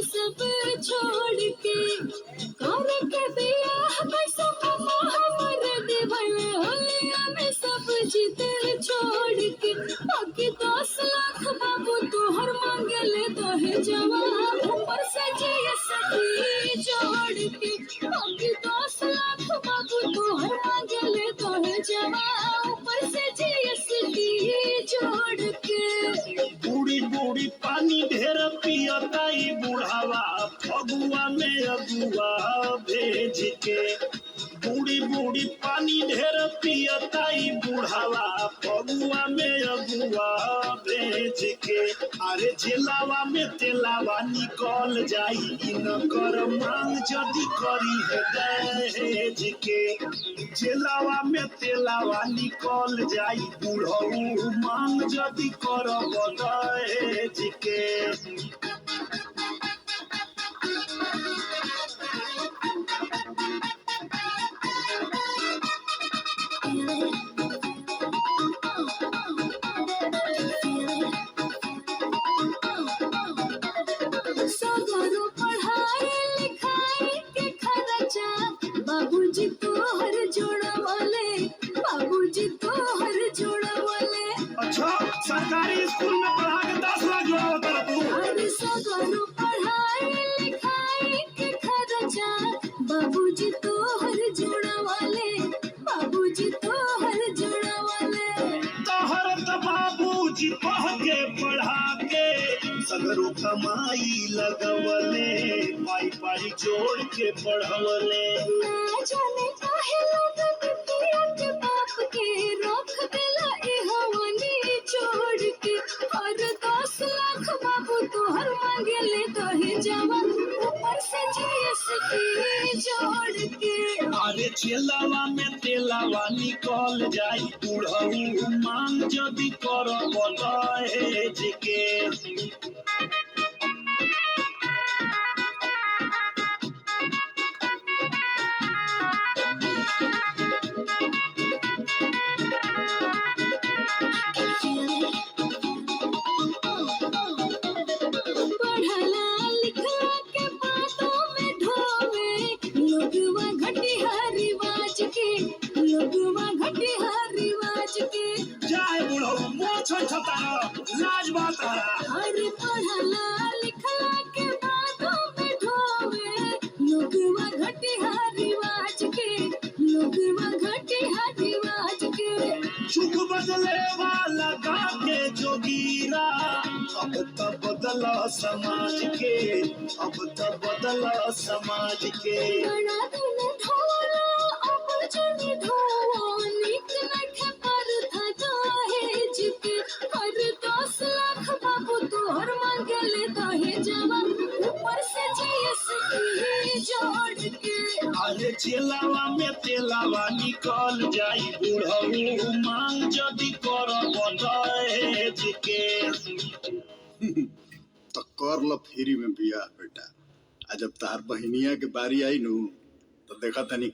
छोड़ के कर के बियाह कैसे पापा हमरे देवले होलिया में सब जीत छोड़ के बाकी 10 लाख बाबू तोहर मांगले दहे जवाब ऊपर से जीएसटी जोड़ के बाकी 10 लाख बाबू तोहर मांगले दहे जवाब ऊपर से जीएसटी जोड़ के बूढ़ी बूढ़ी पानी ढेर पियताई बुढ़ावा फगुआ में अगुआ भेज के बूढ़ी बूढ़ी पानी ढेर पियताई बुढ़ावा फगुआ में अगुआ भेज के अरे जेलावा में तेलावा निकल जाई न कर मांग जदी करी है दहेज के जेलावा में तेलावा निकल जाई बुढ़ऊ मांग जदी कर दहेज के बाबूजी तोहर जोड़ा वाले बाबूजी तोहर जोड़ा वाले अच्छा सरकारी स्कूल में पढ़ा के 10 लाख जोड़ा होता है तू अरे सगरो पढ़ाई लिखाई के खर्चा बाबूजी तोहर जोड़ा वाले बाबूजी तोहर जोड़ा वाले तोहर तो बाबूजी पढ़ के पढ़ा के सगरो कमाई लगवले पाई पाई जोड़ के पढ़वले ना जाने काहे लोग बिटिया के बाप के रख देला ए हवनी छोड़ के और 10 लाख बाबू तोहर मांगले दहे जवाब ऊपर से जीएसटी जोड़ के अरे चेलावा में तेलावा निकल जाई बुढ़ऊ मांग जदी कर दहेज के जाए बुढ़ऊ मोह छोटा लाज बात अरे पढ़ला लिखला के बातों में ढोवे लोगवा घटिया रिवाज के लोगवा घटिया रिवाज के चुप बदले वाला गा के जोगीरा अब तो बदला समाज के अब तो बदला समाज के बड़ा दिन धोला अब जनी धोवा निक नखे पर था दहेज के और 10 लाख बाबू तोहर मांगले दहे जवाब ऊपर से जीएसटी जोड़ के अरे चेलावा में तेलावा निकल जाई बुढ़ऊ मांग जदी कर दहेज के तो कर लो फ्री में बियाह बेटा आ जब तार बहनिया के बारी आई नु तो देखा तनी